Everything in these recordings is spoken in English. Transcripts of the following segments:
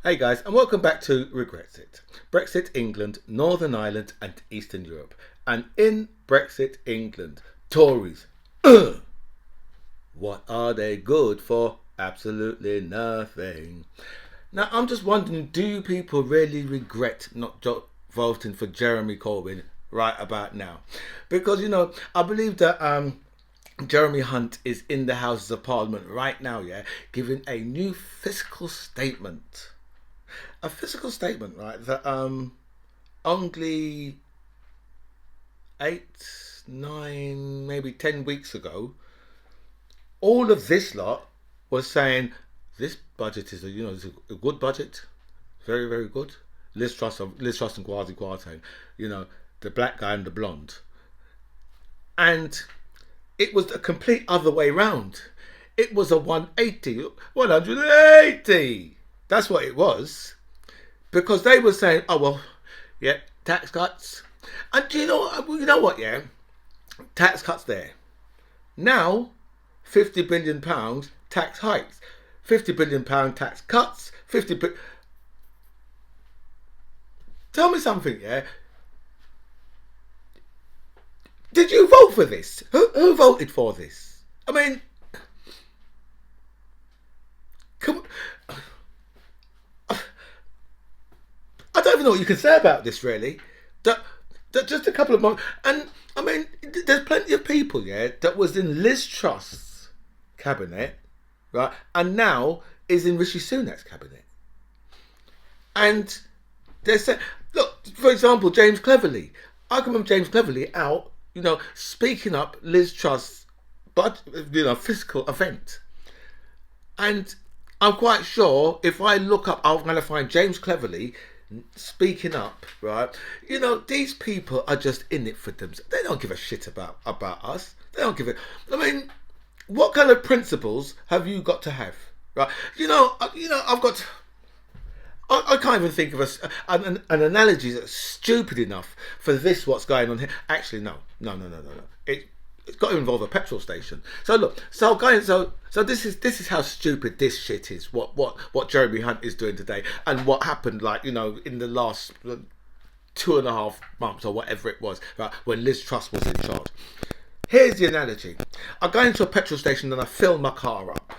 Hey guys, and welcome back to Brexit. Brexit England, Northern Ireland, and Eastern Europe. And in Brexit England, Tories, what are they good for? Absolutely nothing. Now, I'm just wondering, do people really regret not voting for Jeremy Corbyn right about now? Because, I believe that Jeremy Hunt is in the Houses of Parliament right now, yeah, giving a new fiscal statement. A physical statement, right? That only 8, 9, maybe 10 weeks ago, all of this lot was saying this budget is is a good budget, very very good. Liz Truss and Kwasi Kwarteng, you know, the black guy and the blonde, and it was the complete other way round. It was a 180, 180. That's what it was. Because they were saying, oh well, yeah, tax cuts, and do you know what? Yeah, tax cuts there now. £50 billion tax hikes, £50 billion tax cuts, 50. Tell me something, yeah. Did you vote for this? Who voted for this? I mean, come. I don't even know what you can say about this, really. That just a couple of months, and I mean, there's plenty of people, yeah, that was in Liz Truss' cabinet, right, and now is in Rishi Sunak's cabinet, and they said, look, for example, James Cleverly. I can remember James Cleverly out, speaking up Liz Truss' but fiscal event, and I'm quite sure if I look up, I'm going to find James Cleverly speaking up, right? These people are just in it for themselves. They don't give a shit about us. They don't give it. I mean, what kind of principles have you got to have, right? I've got. I can't even think of an analogy that's stupid enough for this. What's going on here? Actually, no. It's got to involve a petrol station. So look, so this is how stupid this shit is. What Jeremy Hunt is doing today, and what happened, like in the last 2.5 months or whatever it was, right, when Liz Truss was in charge. Here's the analogy: I go into a petrol station and I fill my car up.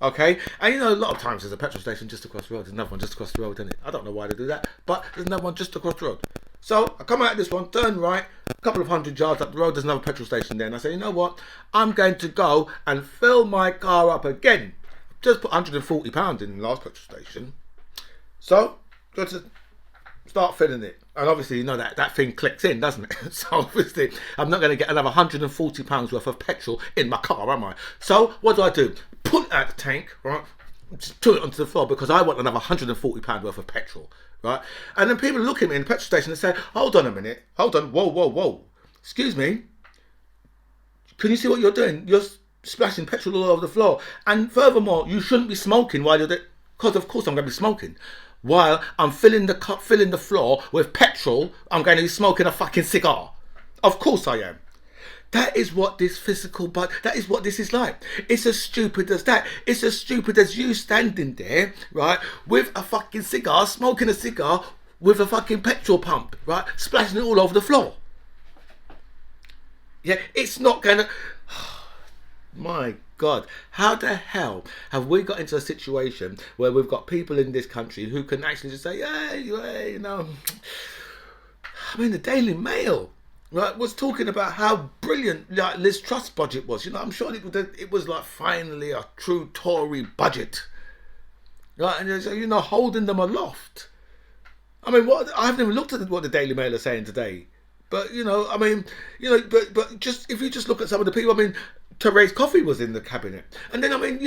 Okay, and a lot of times there's a petrol station just across the road. There's another one just across the road, isn't it? I don't know why they do that, but there's another one just across the road. So I come out of this one, turn right, a couple of 100 yards up the road, there's another petrol station there, and I say, you know what? I'm going to go and fill my car up again. Just put £140 in the last petrol station. So, go to start filling it. And obviously, that thing clicks in, doesn't it? So obviously, I'm not going to get another £140 worth of petrol in my car, am I? So what do? Pull it out the tank, right? Just put it onto the floor because I want another £140 worth of petrol, right? And then people look at me in the petrol station and say, hold on a minute, hold on, whoa. Excuse me, can you see what you're doing? You're splashing petrol all over the floor. And furthermore, you shouldn't be smoking while you're there. Because of course I'm going to be smoking. While I'm filling the floor with petrol, I'm going to be smoking a fucking cigar. Of course I am. That is what this that is what this is like. It's as stupid as that. It's as stupid as you standing there, right, with a fucking cigar, smoking a cigar with a fucking petrol pump, right, splashing it all over the floor. Yeah, it's not going to... My God, how the hell have we got into a situation where we've got people in this country who can actually just say, hey, I mean, the Daily Mail, right, was talking about how brilliant like Liz Truss' budget was. I'm sure it was like finally a true Tory budget, right? And so, holding them aloft. I mean, I haven't even looked at what the Daily Mail are saying today. But I mean, but just if you just look at some of the people, I mean, Therese Coffey was in the cabinet, and then I mean,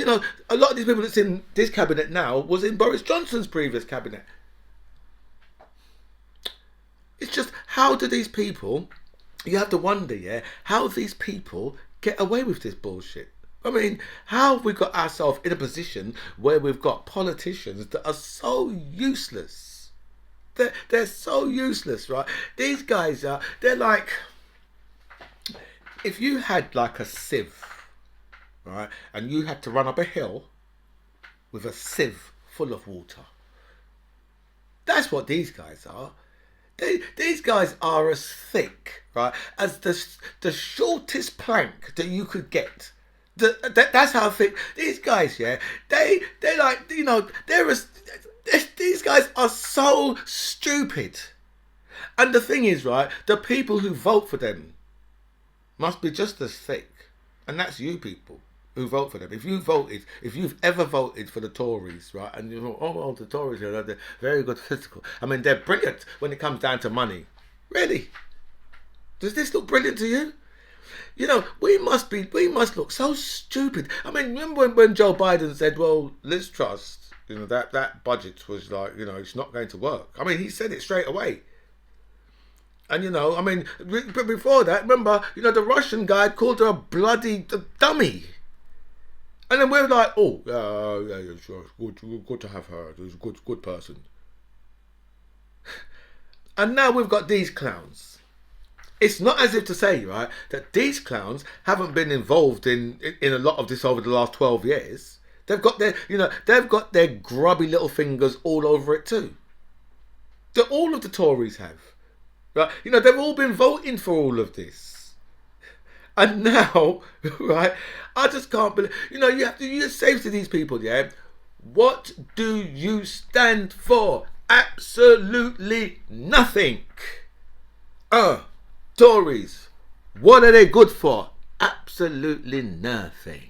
a lot of these people that's in this cabinet now was in Boris Johnson's previous cabinet. It's just how do these people? You have to wonder, yeah, how these people get away with this bullshit. I mean, how have we got ourselves in a position where we've got politicians that are so useless? They're so useless, right? These guys they're like, if you had like a sieve, right, and you had to run up a hill with a sieve full of water, That's what these guys are. These guys are as thick, right, as the shortest plank that you could get. That's how thick these guys. Yeah, they like, you know, these guys are so stupid. And the thing is, right, the people who vote for them must be just as thick, and that's you people who vote for them. If you've ever voted for the Tories, right, and you thought, oh, well, the Tories, you know, they're very good physical. I mean, they're brilliant when it comes down to money. Really? Does this look brilliant to you? You know, we must look so stupid. I mean, remember when Joe Biden said, well, Liz Truss, you know, that budget was like, you know, it's not going to work. I mean, he said it straight away. And, you know, I mean, but before that, remember, you know, the Russian guy called her a bloody dummy. And then we're like, oh, yeah, sure, good to have her. She's a good person. And now we've got these clowns. It's not as if to say, right, that these clowns haven't been involved in a lot of this over the last 12 years. They've got their grubby little fingers all over it too. That all of the Tories have. Right? You know, they've all been voting for all of this. And now, right, I just can't believe, you know, you say to these people, yeah, what do you stand for? Absolutely nothing. Tories, what are they good for? Absolutely nothing.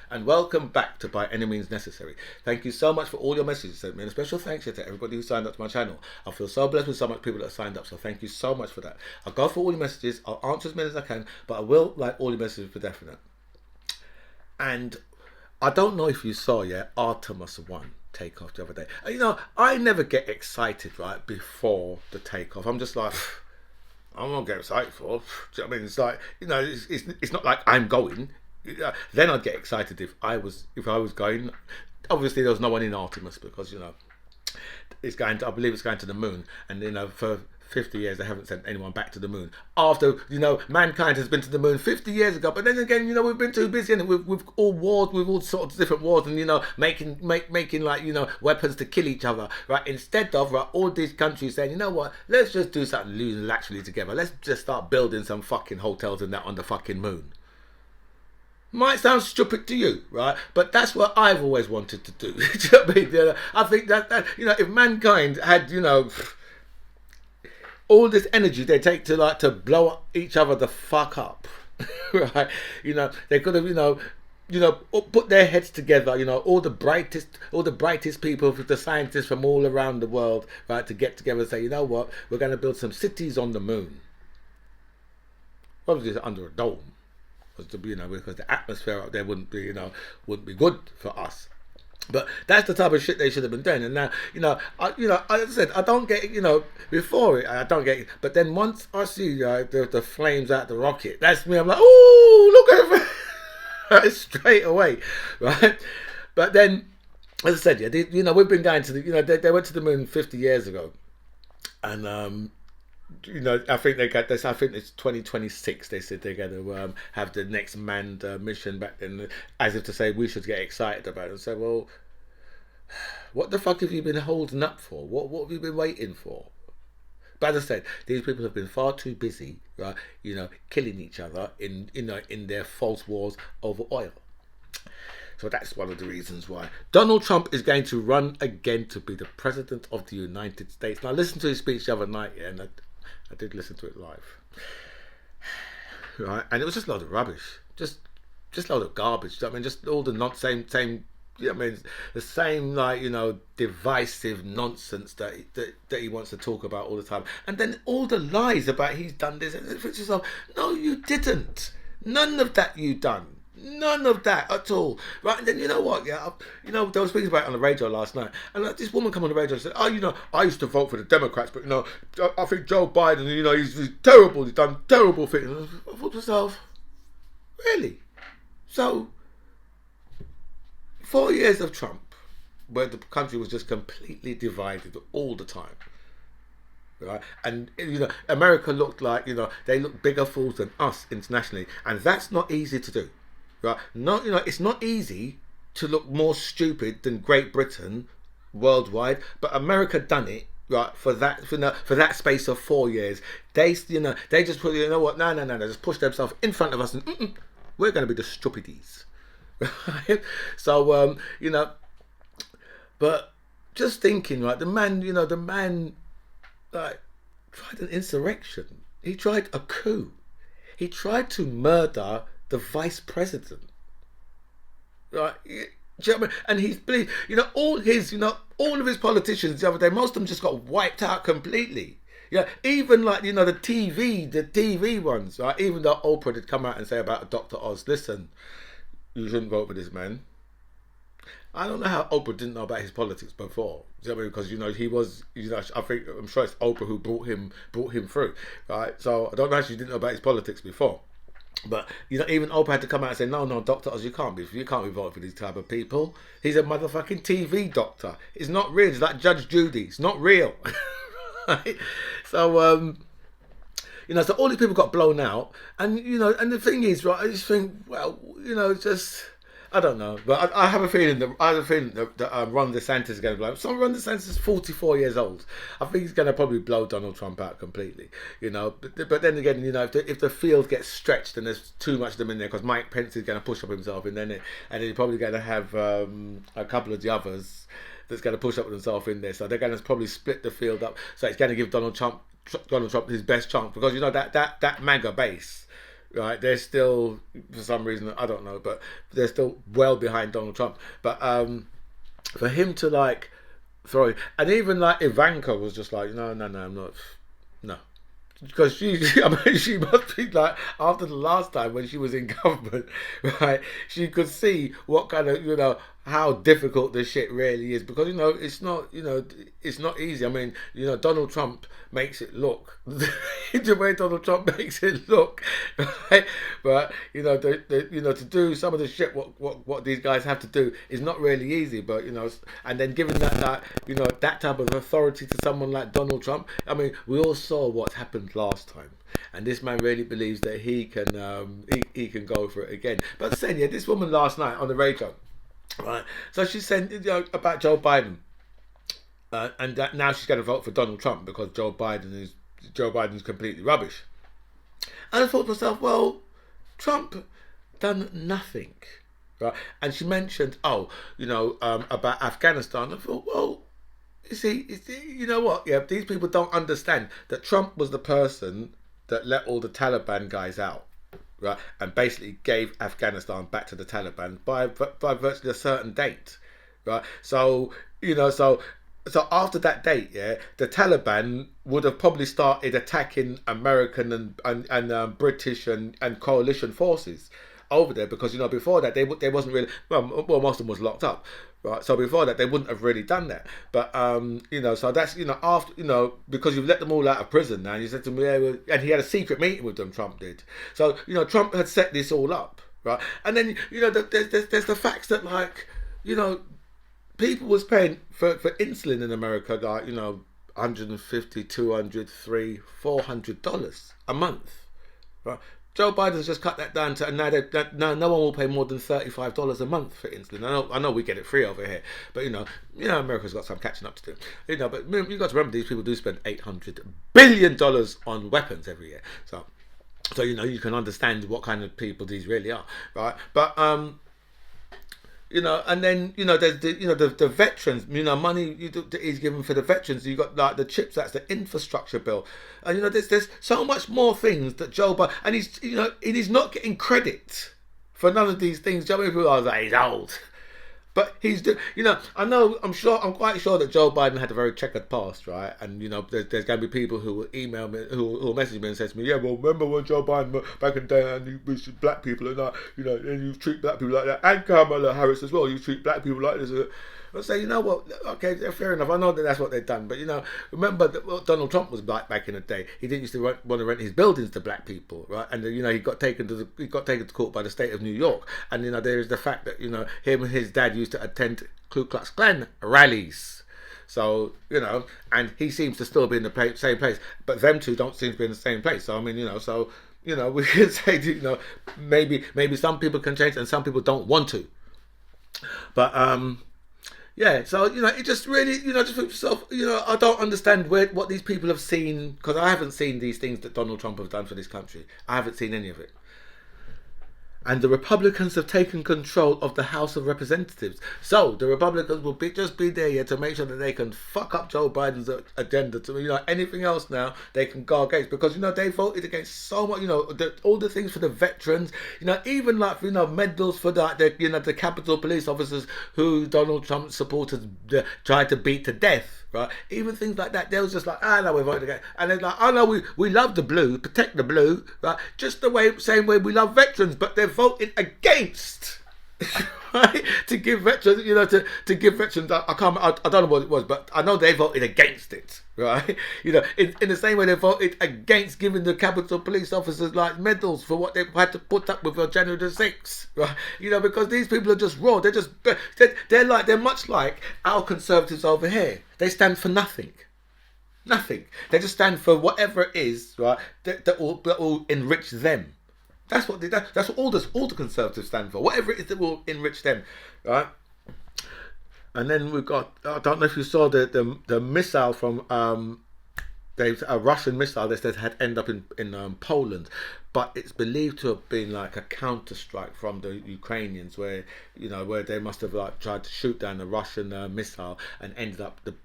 And welcome back to By Any Means Necessary. Thank you so much for all your messages sent me, and a special thanks to everybody who signed up to my channel. I feel so blessed with so much people that have signed up, so thank you so much for that. I'll go for all your messages, I'll answer as many as I can, but I will like all your messages for definite. And I don't know if you saw, yeah, Artemis 1 takeoff the other day. You know, I never get excited, right, before the takeoff. I'm just like, I'm not get excited for. I mean, it's like, you know, it's not like I'm going. Then I'd get excited if I was going. Obviously, there was no one in Artemis because, you know, I believe it's going to the moon, and, you know, for 50 years they haven't sent anyone back to the moon. After, you know, mankind has been to the moon 50 years ago, but then again, you know, we've been too busy, and we've all wars, with all sorts of different wars, and, you know, making like, you know, weapons to kill each other, right? Instead of, right, all these countries saying, you know what, let's just do something unilaterally together. Let's just start building some fucking hotels and that on the fucking moon. Might sound stupid to you, right? But that's what I've always wanted to do. Do you know what I mean? You know, I think that, you know, if mankind had, you know, all this energy they take to blow each other the fuck up, right? You know, they could have, you know, put their heads together, you know, all the brightest people, the scientists from all around the world, right, to get together and say, you know what, we're going to build some cities on the moon. Obviously under a dome. You know, because the atmosphere up there wouldn't be good for us. But that's the type of shit they should have been doing. And now, you know, as I said, I don't get it, you know, before it, I don't get it. But then once I see the flames out the rocket, that's me. I'm like, oh, look at it straight away, right? But then, as I said, yeah, you know, we've been going to the, you know, they went to the moon 50 years ago, and you know, I think they got this. I think it's 2026. They said they're going to have the next manned mission back then, as if to say we should get excited about it. And say, well, what the fuck have you been holding up for? What have you been waiting for? But as I said, these people have been far too busy, right? You know, killing each other in their false wars over oil. So that's one of the reasons why Donald Trump is going to run again to be the president of the United States. Now, I listened to his speech the other night, yeah, and I did listen to it live, right? And it was just a load of rubbish, just a load of garbage. I mean, just all the same. I mean, the same, like, you know, divisive nonsense that he wants to talk about all the time, and then all the lies about he's done this. And it's yourself, no, you didn't. None of that you done. None of that at all, right? And then, you know what? Yeah, you know, they were speaking about it on the radio last night, and this woman come on the radio and said, "Oh, you know, I used to vote for the Democrats, but, you know, I think Joe Biden, you know, he's terrible. He's done terrible things." And I thought to myself, really? So 4 years of Trump, where the country was just completely divided all the time, right? And, you know, America looked like, you know, they look bigger fools than us internationally, and that's not easy to do. Right? No, you know, it's not easy to look more stupid than Great Britain worldwide, but America done it, right, for that space of 4 years. They just put, you know what, no, just push themselves in front of us and we're going to be the stupidies. Right? So, but just thinking, right, the man, like, tried an insurrection. He tried a coup. He tried to murder the vice president. Right? Do you know what I mean? And he's believed, all of his politicians the other day, most of them just got wiped out completely. Yeah, even like, the TV ones, right? Even though Oprah did come out and say about Dr. Oz, listen, you shouldn't vote for this man. I don't know how Oprah didn't know about his politics before. Do you know what I mean? Because he was, I'm sure it's Oprah who brought him through, right? So I don't know how she didn't know about his politics before. But even Oprah had to come out and say, no, Dr. Oz, you can't be voting for these type of people. He's a motherfucking TV doctor. It's not real. It's like Judge Judy. It's not real. Right? So so all these people got blown out, and and the thing is, right, I just think, well, just, I don't know, but I have a feeling that Ron DeSantis is going to blow. So Ron DeSantis is 44 years old. I think he's going to probably blow Donald Trump out completely. But then again, if the field gets stretched and there's too much of them in there, because Mike Pence is going to push up himself, and then he's probably going to have a couple of the others that's going to push up themselves in there. So they're going to probably split the field up. So it's going to give Donald Trump his best chance, because that MAGA base. Right, they're still, for some reason, I don't know, but they're still well behind Donald Trump. But for him to like throw it, and even like Ivanka was just like, no, I'm not, no, because she must be like, after the last time when she was in government, right? She could see what kind of how difficult this shit really is, because it's not easy. I mean, Donald Trump makes it look the way Donald Trump makes it look, right? But to do some of the shit what these guys have to do is not really easy. But and then giving that type of authority to someone like Donald Trump, I mean, we all saw what happened last time, and this man really believes that he can go for it again. But saying, this woman last night on the radio, right? So she said about Joe Biden, and that now she's going to vote for Donald Trump because Joe Biden's completely rubbish. And I thought to myself, well, Trump done nothing, right? And she mentioned, about Afghanistan. I thought, well, you know what? Yeah, these people don't understand that Trump was the person that let all the Taliban guys out, right, and basically gave Afghanistan back to the Taliban by virtually a certain date, right? So so after that date, the Taliban would have probably started attacking American and British and coalition forces over there, because before that they wasn't really, well, most of them was locked up, right? So before that they wouldn't have really done that. But so that's after because you've let them all out of prison now. And you said to me, and he had a secret meeting with them. Trump did. So Trump had set this all up, right? And then there's the facts that, like, people was paying for insulin in America, like, $150, $200, $300, $400 a month, right? Joe Biden's just cut that down to, and now no one will pay more than $35 a month for insulin. I know we get it free over here, but America's got some catching up to do. But you got to remember, these people do spend $800 billion on weapons every year. So you can understand what kind of people these really are, right? But and then there's the veterans, money is given for the veterans. You got like the CHIPS, that's the infrastructure bill, and there's so much more things that Joe Biden, and he's not getting credit for none of these things. Joe Biden, I was like, he's old, but he's I'm quite sure that Joe Biden had a very checkered past, right? And there's going to be people who will email me, who will message me and say to me, well, remember when Joe Biden back in the day, and you black people and that, and you treat black people like that, and Kamala Harris as well, you treat black people like this. I say, what? Okay, fair enough. I know that that's what they've done, but remember that Donald Trump was black back in the day. He didn't used to want to rent his buildings to black people, right? And he got taken to court by the state of New York. And there is the fact that him and his dad used to attend Ku Klux Klan rallies. So and he seems to still be in the same place, but them two don't seem to be in the same place. So I mean, we could say, maybe some people can change and some people don't want to, but Yeah, so it just really, just for yourself, I don't understand what these people have seen, because I haven't seen these things that Donald Trump has done for this country. I haven't seen any of it. And the Republicans have taken control of the House of Representatives. So the Republicans will just be there to make sure that they can fuck up Joe Biden's agenda. To anything else now they can go against, because they voted against so much. All the things for the veterans. Even like medals for the Capitol police officers who Donald Trump supporters tried to beat to death. Right, even things like that, they was just like, no, we're voting against, and they're like, no, we love the blue, protect the blue, right? Just the same way we love veterans, but they're voting against, right? To give veterans, to give veterans, I don't know what it was, but I know they voted against it, right? In the same way they voted against giving the Capitol police officers like medals for what they had to put up with on January the 6th, right? Because these people are just raw. They're much like our conservatives over here. They stand for nothing. Nothing. They just stand for whatever it is, right? That will enrich them. That's what all the conservatives stand for. Whatever it is that will enrich them, right? And then we've got, I don't know if you saw the missile from a Russian missile that had ended up in Poland, but it's believed to have been like a counter strike from the Ukrainians, where they must have tried to shoot down a Russian missile, and ended up the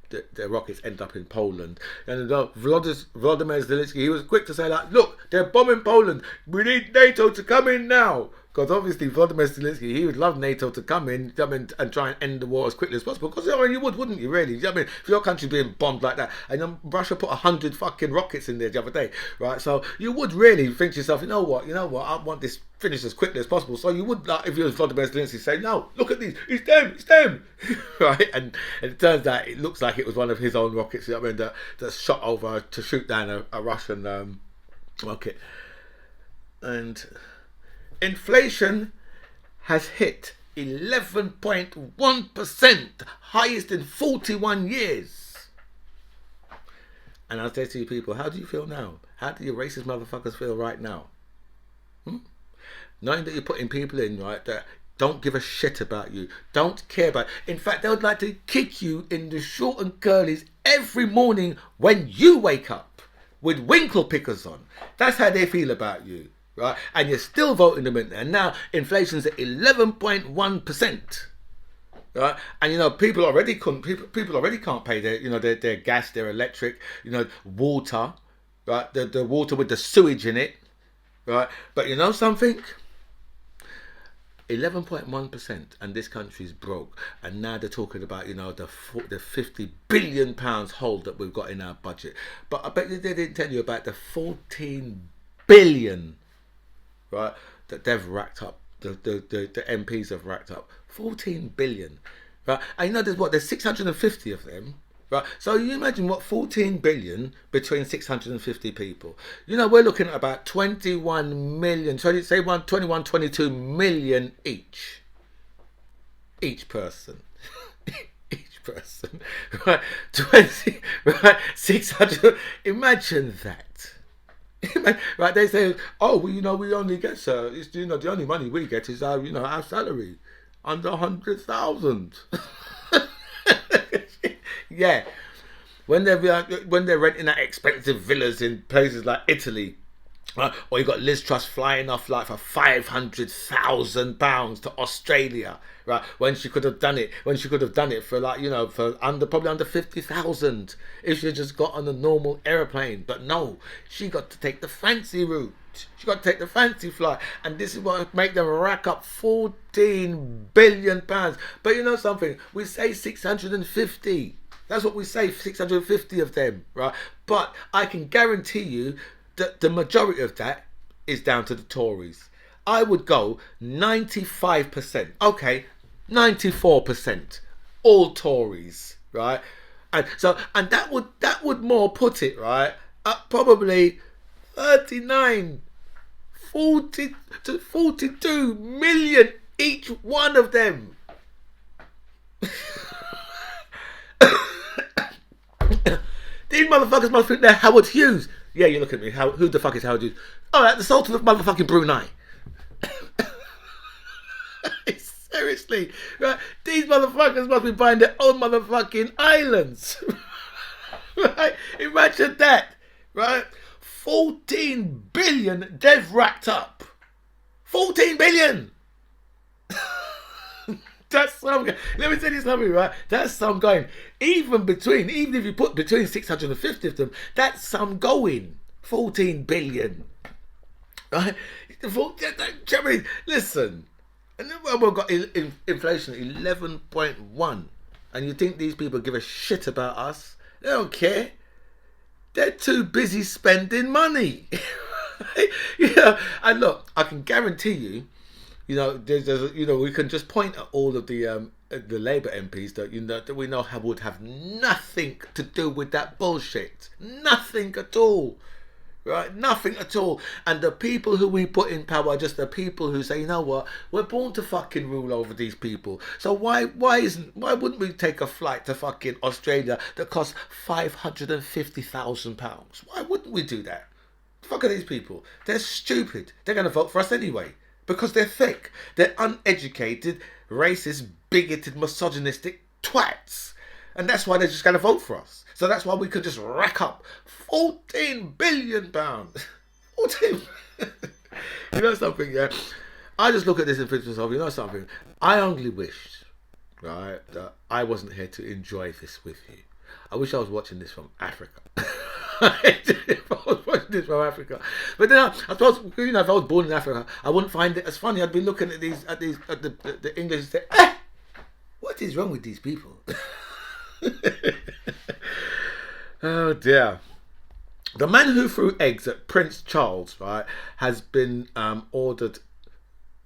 rockets ended up in Poland. And Volodymyr Zelensky, he was quick to say look, they're bombing Poland. We need NATO to come in now. Because obviously Volodymyr Zelensky, he would love NATO to come in and try and end the war as quickly as possible. Because you would, wouldn't you, really? If your country's being bombed like that, and then Russia put 100 fucking rockets in there the other day, right? So you would really think to yourself, you know what, I want this finished as quickly as possible. So you would, if you was Volodymyr Zelensky, say, no, look at these, it's them, right? And it turns out it looks like it was one of his own rockets, that shot over to shoot down a Russian rocket. And inflation has hit 11.1%, highest in 41 years. And I'll say to you people, how do you feel now? How do you racist motherfuckers feel right now? Knowing that you're putting people in, right, that don't give a shit about you, don't care about you. In fact, they would like to kick you in the short and curlies every morning when you wake up with winkle pickers on. That's how they feel about you. Right, and you're still voting them in there. And now inflation's at 11.1%. Right, and people already can't pay their gas, their electric, water, right? The water with the sewage in it, right? But you know something? 11.1%, and this country's broke. And now they're talking about the £50 billion hole that we've got in our budget. But I bet they didn't tell you about the 14 billion. Right, that they've racked up, the MPs have racked up 14 billion, right? And there's 650 of them, right? So you imagine what 14 billion between 650 people. We're looking at about 21 million, so say 22 million each person. Each person, right? 20, right? 600. Imagine that. Right, they say, we only get, the only money we get is our, our salary, under 100,000. Yeah, when they're renting out expensive villas in places like Italy, right? Or you got Liz Truss flying off for £500,000 to Australia, right? When she could have done it for probably under 50,000 if she just got on a normal airplane. But no, she got to take the fancy route. She got to take the fancy flight, and this is what make them rack up £14 billion. But you know something? We say 650. That's what we say, 650 of them, right? But I can guarantee you that the majority of that is down to the Tories. I would go 95%. Okay, 94%. All Tories, right? And that would more put it, right, at probably 40 to 42 million each one of them. These motherfuckers must think they're Howard Hughes. Yeah, you look at me. Who the fuck is Howard Hughes? Oh, the Sultan of motherfucking Brunei. Seriously. Seriously, right? These motherfuckers must be buying their own motherfucking islands. Right? Imagine that, right? 14 billion they've racked up. 14 billion. That's some. Let me tell you something, right? That's some going. Even if you put between 650 of them, that's some going. 14 billion. Right? Listen, and then we've got inflation at 11.1, and you think these people give a shit about us? They don't care. They're too busy spending money. And look, I can guarantee you, we can just point at all of the Labour MPs that we know would have nothing to do with that bullshit. Nothing at all. Right? Nothing at all. And the people who we put in power are just the people who say, you know what, we're born to fucking rule over these people. So why wouldn't we take a flight to fucking Australia that costs £550,000? Why wouldn't we do that? The fuck are these people? They're stupid. They're going to vote for us anyway. Because they're thick. They're uneducated, racist, bigoted, misogynistic twats. And that's why they're just going to vote for us. So that's why we could just rack up £14 billion. 14. You know something, yeah? I just look at this and think to myself, you know something? I only wished, right, that I wasn't here to enjoy this with you. I wish I was watching this from Africa. If I was watching this from Africa. But then I suppose, if I was born in Africa, I wouldn't find it as funny. I'd be looking at the English and say, what is wrong with these people? Oh dear. The man who threw eggs at Prince Charles, right, has been ordered.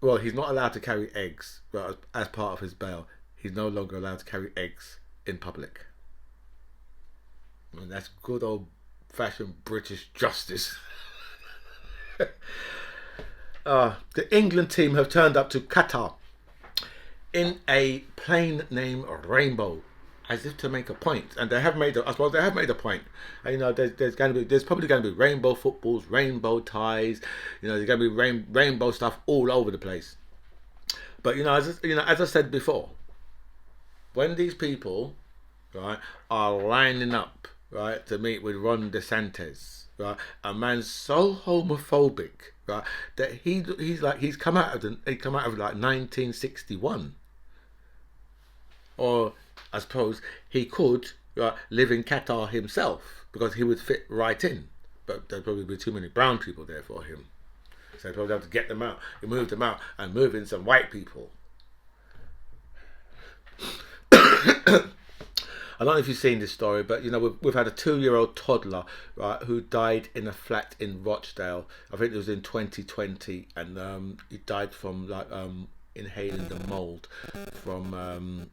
Well, he's not allowed to carry eggs, right, as part of his bail. He's no longer allowed to carry eggs in public. And that's good old fashioned British justice. The England team have turned up to Qatar in a plane named Rainbow, as if to make a point, and they have made. I suppose they have made a point. And, there's probably going to be rainbow footballs, rainbow ties. There's going to be rainbow stuff all over the place. But as I said before, when these people, right, are lining up, right, to meet with Ron DeSantis, right, a man so homophobic, right, that he's come out of like 1961, or I suppose he could live in Qatar himself, because he would fit right in, but there'd probably be too many brown people there for him, so he'd probably have to get them out, remove them out, and move in some white people. I don't know if you've seen this story, but we've had a 2-year-old toddler, right, who died in a flat in Rochdale. I think it was in 2020, and he died from inhaling the mould from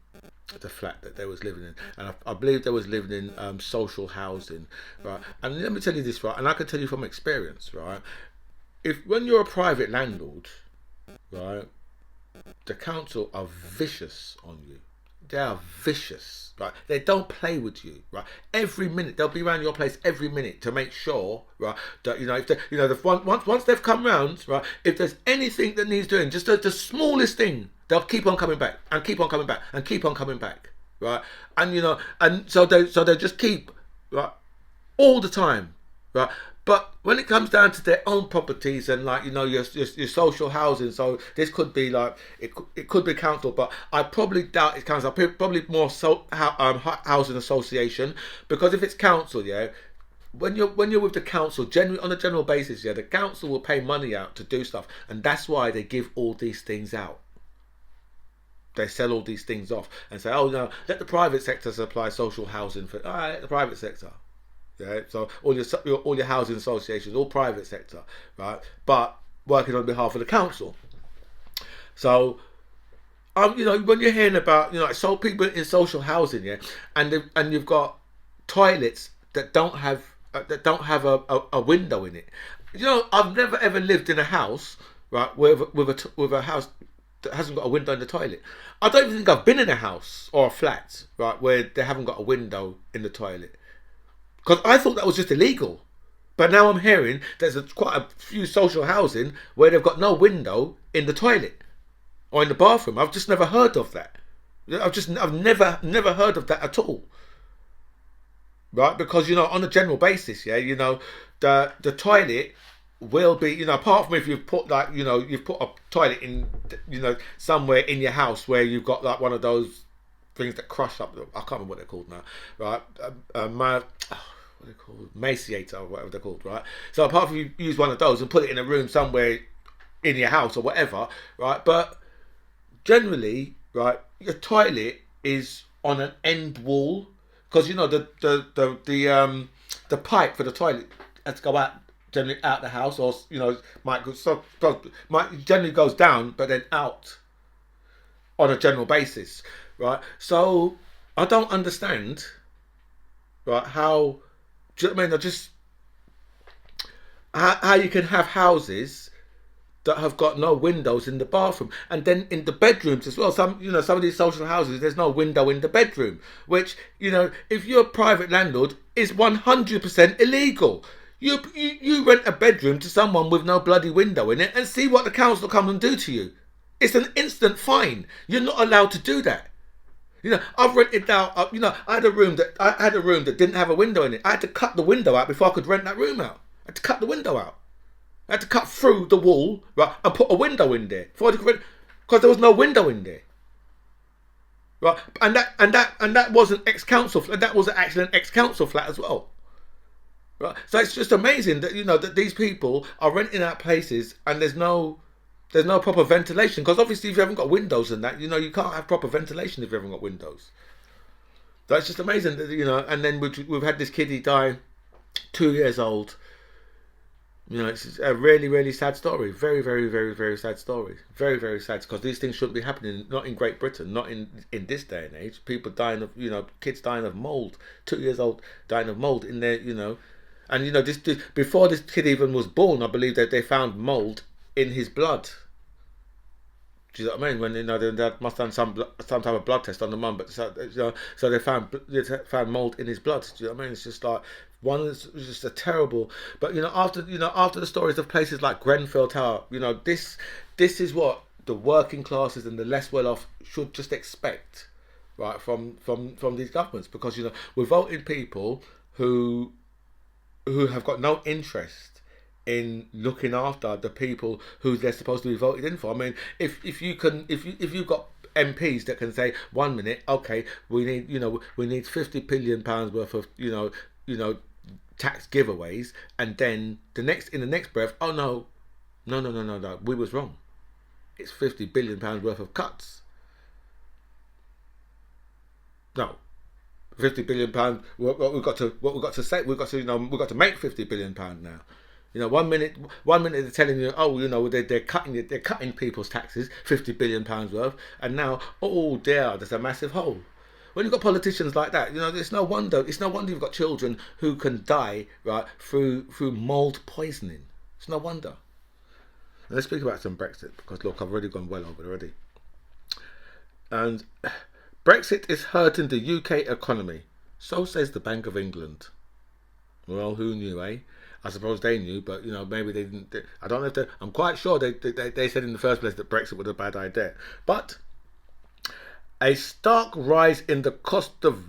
the flat that they was living in, and I believe they was living in social housing, right. And let me tell you this, right, and I can tell you from experience, right, when you're a private landlord, right, the council are vicious on you. They are vicious, right? They don't play with you, right? Every minute they'll be around your place every minute to make sure, right, that if once they've come round, right, if there's anything that needs doing, just the smallest thing, they'll keep on coming back and keep on coming back and keep on coming back, right? And so they just keep, right, all the time, right? But when it comes down to their own properties and your social housing, so this could be it could be council, but I probably doubt it's council. Probably more housing association, because if it's council, yeah, when you're with the council, on a general basis, yeah, the council will pay money out to do stuff, and that's why they give all these things out. They sell all these things off and say, oh no, let the private sector supply social housing for the private sector. Yeah, so all your housing associations, all private sector, right? But working on behalf of the council. So, when you're hearing about so people in social housing, yeah, and you've got toilets that don't have a window in it. I've never ever lived in a house, right, with a house that hasn't got a window in the toilet. I don't even think I've been in a house or a flat, right, where they haven't got a window in the toilet. Because I thought that was just illegal. But now I'm hearing there's quite a few social housing where they've got no window in the toilet. or in the bathroom. I've just never heard of that. I've never heard of that at all. Right? Because on a general basis, yeah, the toilet will be, apart from if you've put you've put a toilet in, somewhere in your house where you've got like one of those things that crush up. I can't remember what they're called now, right? What are they called? Maciator or whatever they're called, right? So apart from you use one of those and put it in a room somewhere in your house or whatever, right? But generally, right, your toilet is on an end wall because the pipe for the toilet has to go out generally out the house, or might generally goes down but then out on a general basis, right? So I don't understand, right, how do you know what I mean? I just how you can have houses that have got no windows in the bathroom, and then in the bedrooms as well. Some of these social houses, there's no window in the bedroom, which if you're a private landlord, is 100% illegal. You rent a bedroom to someone with no bloody window in it, and see what the council comes and do to you. It's an instant fine. You're not allowed to do that. I've rented out. I had a room that didn't have a window in it. I had to cut the window out before I could rent that room out. I had to cut the window out. I had to cut through the wall, right, and put a window in there because there was no window in there, right? And that wasn't ex-council flat. That was actually an ex-council flat as well, right? So it's just amazing that that these people are renting out places and there's no proper ventilation, because obviously if you haven't got windows and that, you can't have proper ventilation if you haven't got windows. So it's just amazing that and then we've had this kiddie die, 2 years old. It's a really, really sad story. Very, very, very, very sad story. Very, very sad, because these things shouldn't be happening. Not in Great Britain. Not in this day and age. People dying of, kids dying of mould. 2 years old dying of mould in there, And this before this kid even was born, I believe that they found mould in his blood. Do you know what I mean? When they must have done some type of blood test on the mum, but so they found mould in his blood. Do you know what I mean? It's just like it's just a terrible. But after the stories of places like Grenfell Tower, this is what the working classes and the less well off should just expect, right, from these governments, because we're voting people who have got no interest in looking after the people who they're supposed to be voted in for. I mean, if you've got MPs that can say 1 minute, okay, we need £50 billion worth of tax giveaways, and then in the next breath, oh no, we was wrong. It's £50 billion worth of cuts. No. £50 billion. What we've got to say. We've got to make £50 billion now. 1 minute they're telling you, oh, they're cutting people's taxes, £50 billion worth, and now, oh dear, there's a massive hole. When you've got politicians like that, it's no wonder you've got children who can die, right, through mould poisoning. It's no wonder. Now, let's speak about some Brexit, because look, I've already gone well over it already. And Brexit is hurting the UK economy. So says the Bank of England. Well, who knew, eh? I suppose they knew, but maybe they didn't. I don't know if I'm quite sure they said in the first place that Brexit was a bad idea. But a stark rise in the cost of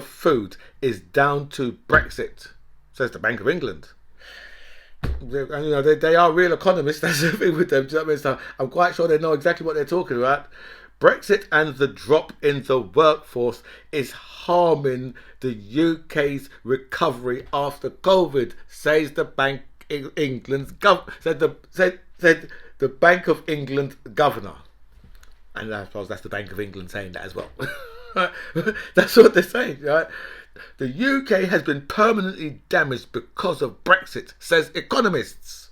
food is down to Brexit, says the Bank of England. And they are real economists. That's the thing with them. Do you know what I mean? So I'm quite sure they know exactly what they're talking about. Brexit and the drop in the workforce is harming the UK's recovery after COVID, says the Bank of England's said the Bank of England governor. And I suppose that's the Bank of England saying that as well. That's what they're saying, right? The UK has been permanently damaged because of Brexit, says economists.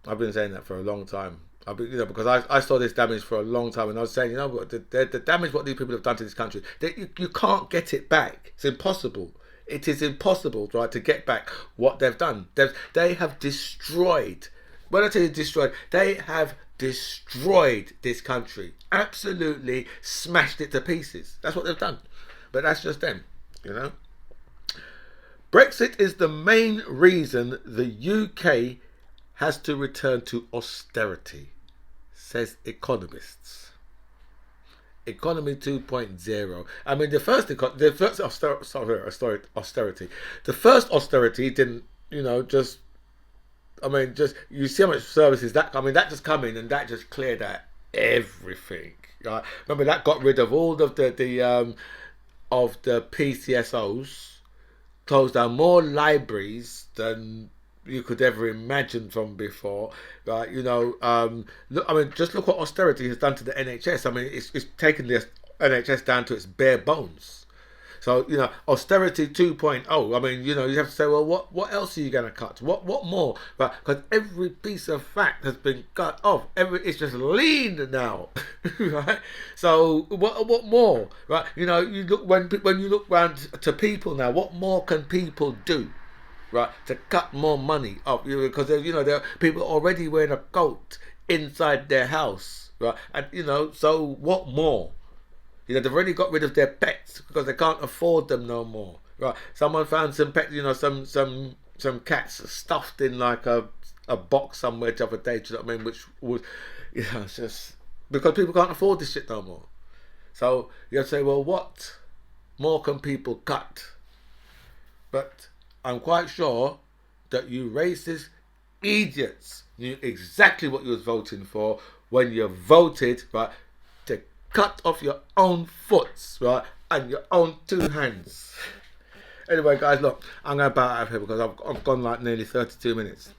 I've been saying that for a long time. Because I saw this damage for a long time, and I was saying, the damage what these people have done to this country, you can't get it back. It's impossible. It is impossible, right, to get back what they've done. They have destroyed. When I tell you destroyed, they have destroyed this country. Absolutely smashed it to pieces. That's what they've done. But that's just them, Brexit is the main reason the UK has to return to austerity, says economists. Economy 2.0. I mean, the first austerity. The first austerity didn't, just. I mean, just you see how much services that. I mean, that just come in and that just cleared out everything. Right? Remember that got rid of all of the PCSOs, closed down more libraries than you could ever imagine from before, right? Look, I mean, just look what austerity has done to the NHS. I mean, it's taken the NHS down to its bare bones. So, austerity 2.0. I mean, you have to say, well, what else are you going to cut? What more? Right? Because every piece of fat has been cut off. It's just lean now, right? So, what more? Right? You look when you look round to people now. What more can people do? Right, to cut more money up, because there are people already wearing a coat inside their house, right? And so what more? They've already got rid of their pets because they can't afford them no more, right? Someone found some pets, some cats stuffed in like a box somewhere the other day. Do you know what I mean? Which was, it's just because people can't afford this shit no more. So you have to say, well, what more can people cut? But I'm quite sure that you racist idiots knew exactly what you was voting for when you voted, right, to cut off your own foots, right, and your own two hands. Anyway, guys, look, I'm going to bow out of here because I've gone like nearly 32 minutes.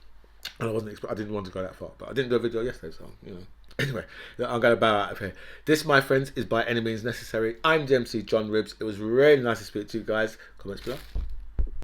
And I didn't want to go that far, but I didn't do a video yesterday, so, Anyway, I'm going to bow out of here. This, my friends, is By Any Means Necessary. I'm the MC John Ribbs. It was really nice to speak to you guys. Comments below.